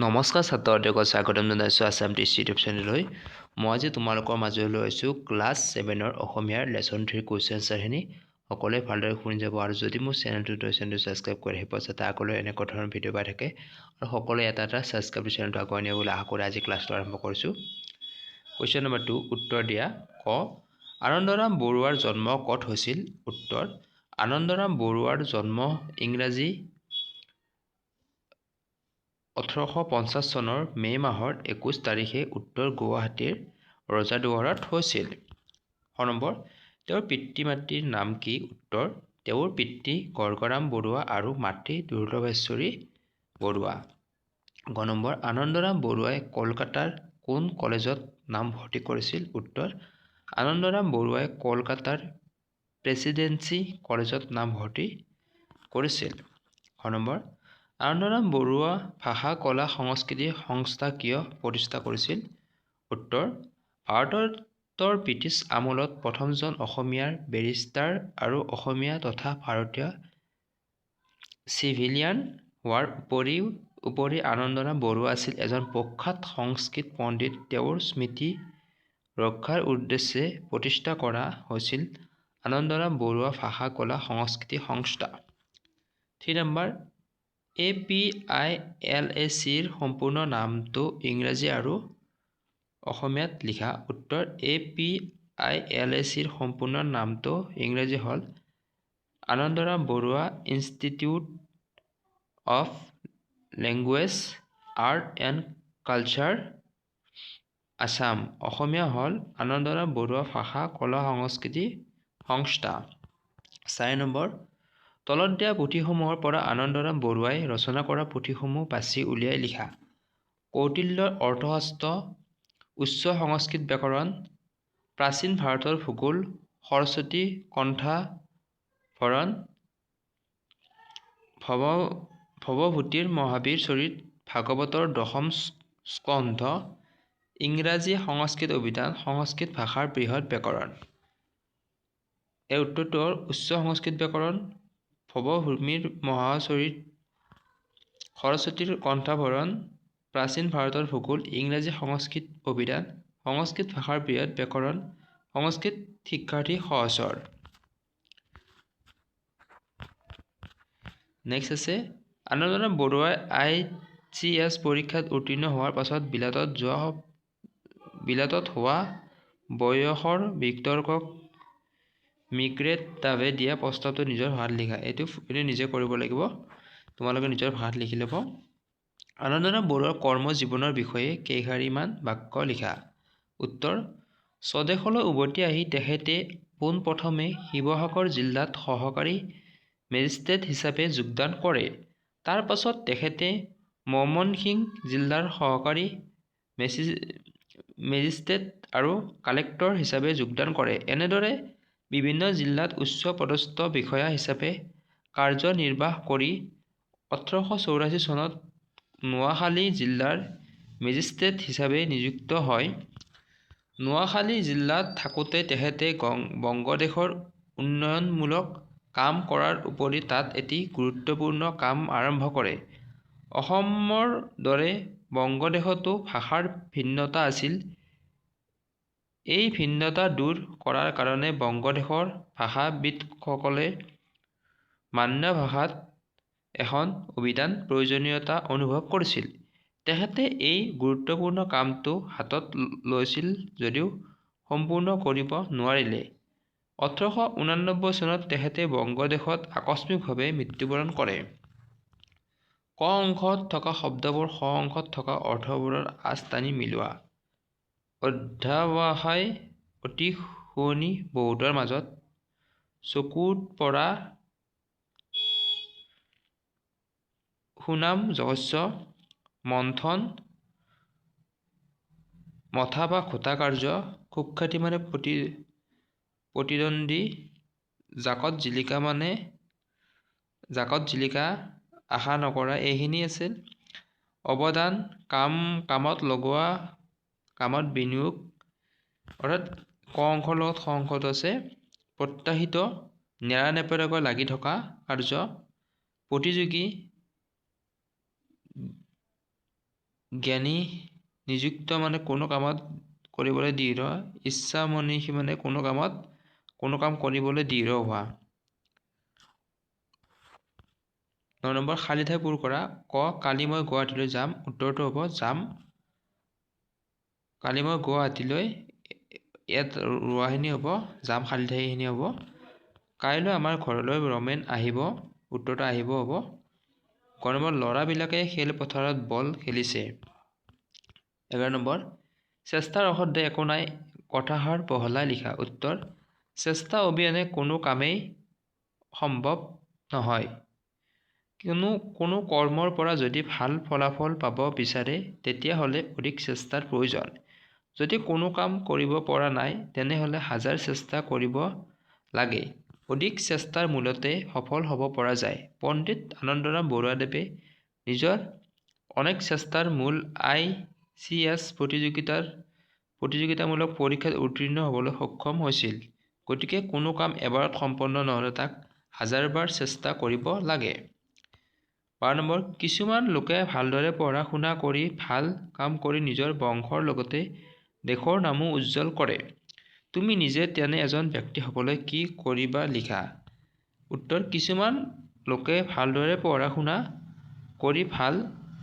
নমস্কাৰ ছাত্ৰসকলক স্বাগতম জনাইছোঁ আছাম টিচি ইউটিউব চেনেললৈ। মই আজি তোমালোকৰ মাজলৈ লৈ আহিছোঁ ক্লাছ 7ৰ অসমীয়াৰ লেচন 3 কুৱেশ্যন আনচাৰখিনি। সকলোৱে ভালদৰে শুনি যাব আৰু যদি মোৰ চেনেলটো ছাবস্ক্ৰাইব কৰি আহিব যাতে আগলৈ এনেকুৱা ধৰণৰ ভিডিঅ' পাই থাকে আৰু সকলোৱে এটা ছাবস্ক্ৰাইব চেনেলটো আগুৱাই নিয়ে বুলি আশা কৰি আজি ক্লাছটো আৰম্ভ কৰিছোঁ। কুৱেশ্যন নম্বৰ 2 উত্তৰ দিয়া। ক আনন্দৰাম বৰুৱাৰ জন্ম ক'ত হৈছিল? উত্তৰ আনন্দৰাম বৰুৱাৰ জন্ম ইংৰাজী 1850 চনৰ মে' মাহৰ 21 তাৰিখে উত্তৰ গুৱাহাটীৰ ৰজাদুৱাৰত হৈছিল। খ নম্বৰ তেওঁৰ পিতৃ মাতৃৰ নাম কি? উত্তৰ তেওঁৰ পিতৃ গৰ্গৰাম বৰুৱা আৰু মাতৃ দুৰ্লভেশ্বৰী বৰুৱা। গ নম্বৰ আনন্দৰাম বৰুৱাই কলকাতাৰ কোন কলেজত নামভৰ্তি কৰিছিল? উত্তৰ আনন্দৰাম বৰুৱাই কলকাতাৰ প্ৰেচিডেন্সি কলেজত নামভৰ্তি কৰিছিল। খ নম্বৰ আনন্দৰাম বৰুৱা ভাষা কলা সংস্কৃতি সংস্থা কিয় প্ৰতিষ্ঠা কৰিছিল? উত্তৰ ভাৰতৰ ব্ৰিটিছ আমোলত প্ৰথমজন অসমীয়াৰ বেৰিষ্টাৰ আৰু অসমীয়া তথা ভাৰতীয় চিভিলিয়ান হোৱাৰ উপৰি আনন্দৰাম বৰুৱা আছিল এজন প্ৰখ্যাত সংস্কৃত পণ্ডিত। তেওঁৰ স্মৃতি ৰক্ষাৰ উদ্দেশ্যে প্ৰতিষ্ঠা কৰা হৈছিল আনন্দৰাম বৰুৱা ভাষা কলা সংস্কৃতি সংস্থা। 3 নম্বৰ APILACৰ সম্পূৰ্ণ নামটো ইংৰাজী আৰু অসমীয়াত লিখা। উত্তৰ APILACৰ সম্পূৰ্ণ নামটো ইংৰাজী হ'ল Anandaram Barua institute of language art and culture Assam. অসমীয়া হ'ল আনন্দৰাম বৰুৱা ভাষা কলা সংস্কৃতি সংস্থা। 4 নম্বৰ তলত দিয়া পুথিসমূহৰ পৰা আনন্দৰাম বৰুৱাই ৰচনা কৰা পুথিসমূহ বাছি উলিয়াই লিখা। কৌটিল্যৰ অৰ্থশাস্ত্ৰ, উচ্চ সংস্কৃত ব্যাকৰণ, প্ৰাচীন ভাৰতৰ ভূগোল, সৰস্বতী কণ্ঠাভৰণ, ভৱভূতিৰ মহাবীৰ চৰিত, ভাগৱতৰ দশম স্কন্ধ, ইংৰাজী সংস্কৃত অভিধান, সংস্কৃত ভাষাৰ বৃহৎ ব্যাকৰণ। এই উত্তৰটো হ'ল উচ্চ সংস্কৃত ব্যাকৰণ, ভৱভূমিৰ মহাচৰিত, সৰস্বতীৰ কণ্ঠাভৰণ, প্ৰাচীন ভাৰতৰ ভূগোল, ইংৰাজী সংস্কৃত অভিধান, সংস্কৃত ভাষাৰ বৃহৎ ব্যাকৰণ, সংস্কৃত শিক্ষাৰ্থী সহচৰ। নেক্সট আছে আনন্দৰাম বৰুৱাই ICS পৰীক্ষাত উত্তীৰ্ণ হোৱাৰ পাছত বিলাতত হোৱা বয়সৰ বিতৰ্কক মিগ্ৰেট ডাবে দিয়া প্ৰস্তাৱটো নিজৰ ভাষাত লিখা। এইটো নিজে কৰিব লাগিব, তোমালোকে নিজৰ ভাষাত লিখি ল'ব। আনন্দৰাম বৰুৱাৰ কৰ্ম জীৱনৰ বিষয়ে কেইষাৰিমান বাক্য লিখা। উত্তৰ স্বদেশলৈ উভতি আহি তেখেতে পোনপ্ৰথমে শিৱসাগৰ জিলাত সহকাৰী মেজিষ্ট্ৰেট হিচাপে যোগদান কৰে। তাৰ পাছত তেখেতে ময়মনসিংহ জিলাৰ সহকাৰী মেজিষ্ট্ৰেট আৰু কালেক্টৰ হিচাপে যোগদান কৰে। এনেদৰে বিভিন্ন জিলাত উচ্চ পদস্থ বিষয়া হিচাপে কাৰ্যনিৰ্বাহ কৰি 1884 চনত নোয়াখালী জিলাৰ মেজিষ্ট্ৰেট হিচাপে নিযুক্ত হয়। নোয়াখালী জিলাত থাকোঁতে তেখেতে বংগদেশৰ উন্নয়নমূলক কাম কৰাৰ উপৰি তাত এটি গুৰুত্বপূৰ্ণ কাম আৰম্ভ কৰে। অসমৰ দৰে বংগদেশতো ভাষাৰ ভিন্নতা আছিল। এই ভিন্নতা দূৰ কৰাৰ কাৰণে বংগদেশৰ ভাষাবিদসকলে মান্য ভাষাত এখন অভিধান প্ৰয়োজনীয়তা অনুভৱ কৰিছিল। তেখেতে এই গুৰুত্বপূৰ্ণ কামটো হাতত লৈছিল যদিও সম্পূৰ্ণ কৰিব নোৱাৰিলে। 1889 চনত তেখেতে বংগদেশত আকস্মিকভাৱে মৃত্যুবৰণ কৰে। ক অংশত থকা শব্দবোৰ খ অংশত থকা অৰ্থবোৰৰ আঁচ টানি মিলোৱা। অধ্যাৱসায় অতি শুৱনি বহুতৰ মাজত চকুত পৰা সুনাম যশস্য মন্থন মথা বা ঘোটা কাৰ্য সুখ্যাতি মানে প্ৰতিদ্বন্দ্বী জাকত জিলিকা আশা নকৰা এইখিনি আছিল। অৱদান কামত লগোৱা কামত বিনিয়োগ অৰ্থাৎ ক অংশৰ লগত খ অংশটো আছে। প্ৰত্যাশিত নেৰানেপেৰাকৈ লাগি থকা কাৰ্য প্ৰতিযোগী জ্ঞানী নিযুক্ত মানে কোনো কামত কৰিবলৈ দৃঢ়, ইচ্ছা মনীষী মানে কোনো কাম কৰিবলৈ দৃঢ় হোৱা। 9 নম্বৰ খালী ঠাই পূৰ কৰা। ক কালি মই গুৱাহাটীলৈ যাম, উত্তৰটো হ'ব যাম। কালি মই গুৱাহাটীলৈ, ইয়াত ৰোৱাখিনি হ'ব যাম, খালী ঠাইখিনি হ'ব। কাইলৈ আমাৰ ঘৰলৈ ৰমেন আহিব, উত্তৰটো আহিব হ'ব। ক নম্বৰ ল'ৰাবিলাকে খেলপথাৰত বল খেলিছে। 11 নম্বৰ চেষ্টাৰ অসাধ্য একো নাই, কথাষাৰ বহলাই লিখা। উত্তৰ চেষ্টা অবিহনে কোনো কামেই সম্ভৱ নহয়। কোনো কৰ্মৰ পৰা যদি ভাল ফলাফল পাব বিচাৰে তেতিয়াহ'লে অধিক চেষ্টাৰ প্ৰয়োজন। যদি কোনো কাম কৰিব পৰা নাই তেনেহ'লে হাজাৰ চেষ্টা কৰিব লাগে। অধিক চেষ্টাৰ মূলতে সফল হ'ব পৰা যায়। পণ্ডিত আনন্দৰাম বৰুৱাদেৱে নিজৰ অনেক চেষ্টাৰ মূল ICS প্ৰতিযোগিতামূলক পৰীক্ষাত উত্তীৰ্ণ হ'বলৈ সক্ষম হৈছিল। গতিকে কোনো কাম এবাৰত সম্পন্ন নহ'লে তাক হাজাৰবাৰ চেষ্টা কৰিব লাগে। 12 নম্বৰ কিছুমান লোকে ভালদৰে পঢ়া শুনা কৰি ভাল কাম কৰি নিজৰ বংশৰ লগতে দেশৰ নামো উজ্জ্বল কৰে। তুমি নিজে তেনে এজন ব্যক্তি হ'বলৈ কি কৰিবা লিখা। উত্তৰ কিছুমান লোকে ভালদৰে পঢ়া শুনা কৰি ভাল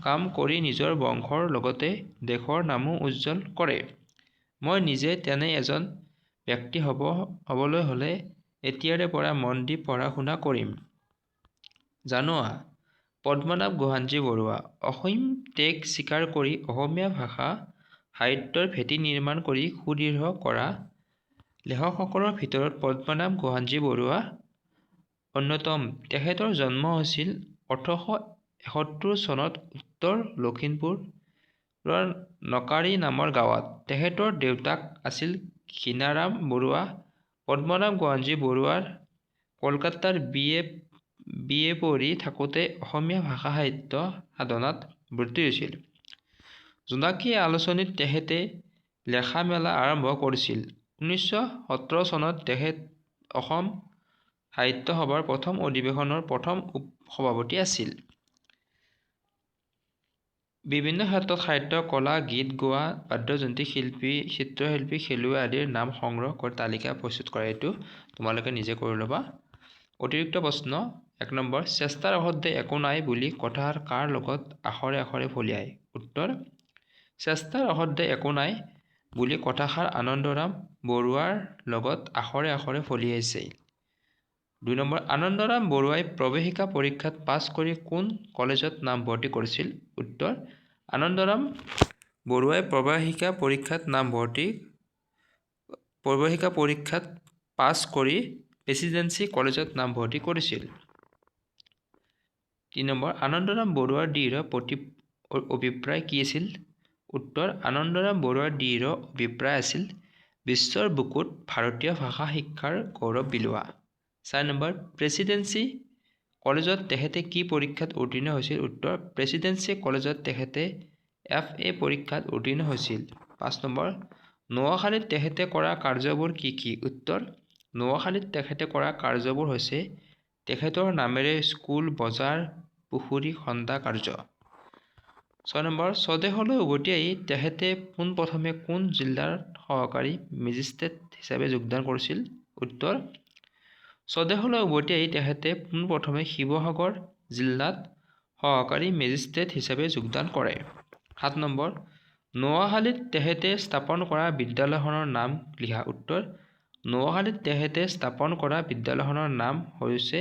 কাম কৰি নিজৰ বংশৰ লগতে দেশৰ নামো উজ্জ্বল কৰে। মই নিজে তেনে এজন ব্যক্তি হ'বলৈ হ'লে এতিয়াৰে পৰা মন দি পঢ়া শুনা কৰিম। জানোৱা পদ্মনাভ গোহাঞি বৰুৱা অসীম ত্যাগ স্বীকাৰ কৰি অসমীয়া ভাষা সাহিত্যৰ ভেটি নিৰ্মাণ কৰি সুদৃঢ় কৰা লেখকসকলৰ ভিতৰত পদ্মনাভ গোহাঞি বৰুৱা অন্যতম। তেখেতৰ জন্ম হৈছিল 1871 চনত উত্তৰ লখিমপুৰৰ নকাৰী নামৰ গাঁৱত। তেখেতৰ দেউতাক আছিল ঘীণাৰাম বৰুৱা। পদ্মনাভ গোহাঞি বৰুৱাৰ কলকাতাৰ BA পঢ়ি থাকোঁতে অসমীয়া ভাষা সাহিত্য সাধনাত ব্ৰতী হৈছিল। জোনাকী আলোচনীত তেখেতে লেখা মেলা আৰম্ভ কৰিছিল। 1917 চনত তেখেত অসম সাহিত্য সভাৰ প্ৰথম অধিৱেশনৰ প্ৰথম সভাপতি আছিল। বিভিন্ন ক্ষেত্ৰত সাহিত্য, কলা, গীত গোৱা, বাদ্যযন্ত্ৰী শিল্পী, চিত্ৰশিল্পী, খেলুৱৈ আদিৰ নাম সংগ্ৰহ কৰি তালিকা প্ৰস্তুত কৰা। এইটো তোমালোকে নিজে কৰি ল'বা। অতিৰিক্ত প্ৰশ্ন 1 নম্বৰ চেষ্টাৰ অসাধ্য একো নাই বুলি কথাষাৰ কাৰ লগত আখৰে আখৰে ফলিয়ায়। উত্তৰ চেষ্টাৰ অসাধ্য একো নাই বুলি কথাষাৰ আনন্দৰাম বৰুৱাৰ লগত আখৰে আখৰে ফলিয়াইছে। 2 নম্বৰ আনন্দৰাম বৰুৱাই প্ৰৱেশিকা পৰীক্ষাত পাছ কৰি কোন কলেজত নামভৰ্তি কৰিছিল। উত্তৰ আনন্দৰাম বৰুৱাই প্ৰৱেশিকা পৰীক্ষাত পাছ কৰি প্ৰেচিডেন্সি কলেজত নামভৰ্তি কৰিছিল। 3 নম্বৰ আনন্দৰাম বৰুৱাৰ দৃঢ় অভিপ্ৰায় কি আছিল। উত্তৰ আনন্দৰাম বৰুৱাৰ দৃঢ় অভিপ্ৰায় আছিল বিশ্বৰ বুকুত ভাৰতীয় ভাষা শিক্ষাৰ গৌৰৱ বিলোৱা। 4 নম্বৰ প্ৰেচিডেন্সি কলেজত তেখেতে কি পৰীক্ষাত উত্তীৰ্ণ হৈছিল। উত্তৰ প্ৰেচিডেন্সি কলেজত তেখেতে FA পৰীক্ষাত উত্তীৰ্ণ হৈছিল। 5 নম্বৰ নোৱাখালীত তেখেতে কৰা কাৰ্যবোৰ কি কি। উত্তৰ নোৱাখালীত তেখেতে কৰা কাৰ্যবোৰ হৈছে তেখেতৰ নামেৰে স্কুল, বজাৰ, পুখুৰী খন্দা কাৰ্য। 6 নম্বৰ স্বদেশলৈ উভতি আহি তেখেতে পোনপ্ৰথমে কোন জিলাত সহকাৰী মেজিষ্ট্ৰেট হিচাপে যোগদান কৰিছিল। উত্তৰ স্বদেশলৈ উভতি আহি তেখেতে পোনপ্ৰথমে শিৱসাগৰ জিলাত সহকাৰী মেজিষ্ট্ৰেট হিচাপে যোগদান কৰে। 7 নম্বৰ নোৱাখালীত তেখেতে স্থাপন কৰা বিদ্যালয়খনৰ নাম লিখা। উত্তৰ নোৱাখালীত তেখেতে স্থাপন কৰা বিদ্যালয়খনৰ নাম হৈছে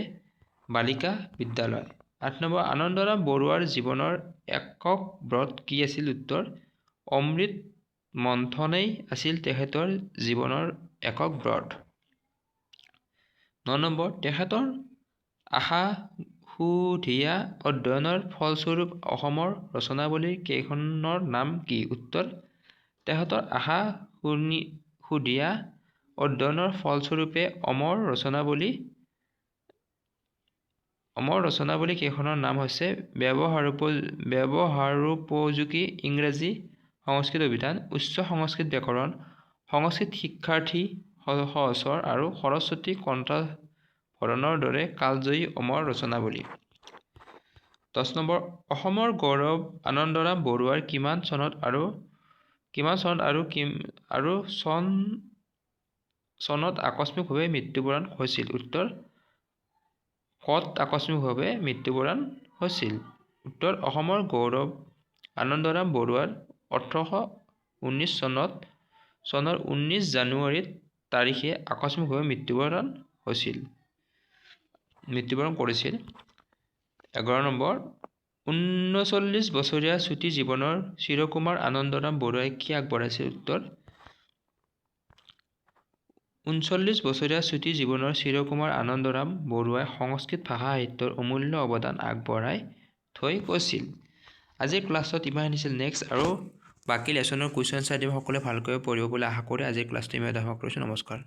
বালিকা বিদ্যালয়। 8 নম্বৰ আনন্দৰাম বৰুৱাৰ জীৱনৰ একক ব্ৰত কি আছিল। উত্তৰ অমৃত মন্থনেই আছিল তেখেতৰ জীৱনৰ একক ব্ৰত। 9 নম্বৰ তেখেতৰ আশাশুধীয়া অধ্যয়নৰ ফলস্বৰূপ অসমৰ ৰচনাৱলীৰ কেইখনৰ নাম কি। উত্তৰ তেখেতৰ আশাশুধীয়া অধ্যয়নৰ ফলস্বৰূপে অমৰ ৰচনাৱলী কেইখনৰ নাম হৈছে ব্যৱহাৰোপযোগী ইংৰাজী সংস্কৃত অভিধান, উচ্চ সংস্কৃত ব্যাকৰণ, সংস্কৃত শিক্ষাৰ্থী সহস্ৰ আৰু সৰস্বতী কণ্ঠভৰণৰ দৰে কালজয়ী অমৰ ৰচনাৱলী। 10 নম্বৰ অসমৰ গৌৰৱ আনন্দৰাম বৰুৱাৰ কিমান চনত আৰু চনত আকস্মিকভাৱে মৃত্যুবৰণ হৈছিল? উত্তৰ ক'ত আকস্মিকভাৱে মৃত্যুবৰণ হৈছিল? উত্তৰ অসমৰ গৌৰৱ আনন্দৰাম বৰুৱাৰ 1819 চনৰ 19 জানুৱাৰী তাৰিখে আকস্মিকভাৱে মৃত্যুবৰণ কৰিছিল। 11 নম্বৰ 39 বছৰীয়া চুটি জীৱনৰ চিৰকুমাৰ আনন্দৰাম বৰুৱাই কি আগবঢ়াইছিল? উত্তৰ 39 বছৰীয়া চুটি জীৱনৰ চিৰকুমাৰ আনন্দৰাম বৰুৱাই সংস্কৃত ভাষা সাহিত্যৰ অমূল্য অৱদান আগবঢ়াই থৈ গৈছিল। আজিৰ ক্লাছত ইমানেই আছিল। নেক্সট আৰু বাকী লেচনৰ কুৱেশ্যন আনচাৰ দিম। সকলোৱে ভালকৈ পঢ়িব বুলি আশা কৰি আজিৰ ক্লাছটো ইমানতে সমাপ্ত কৰিছোঁ। নমস্কাৰ।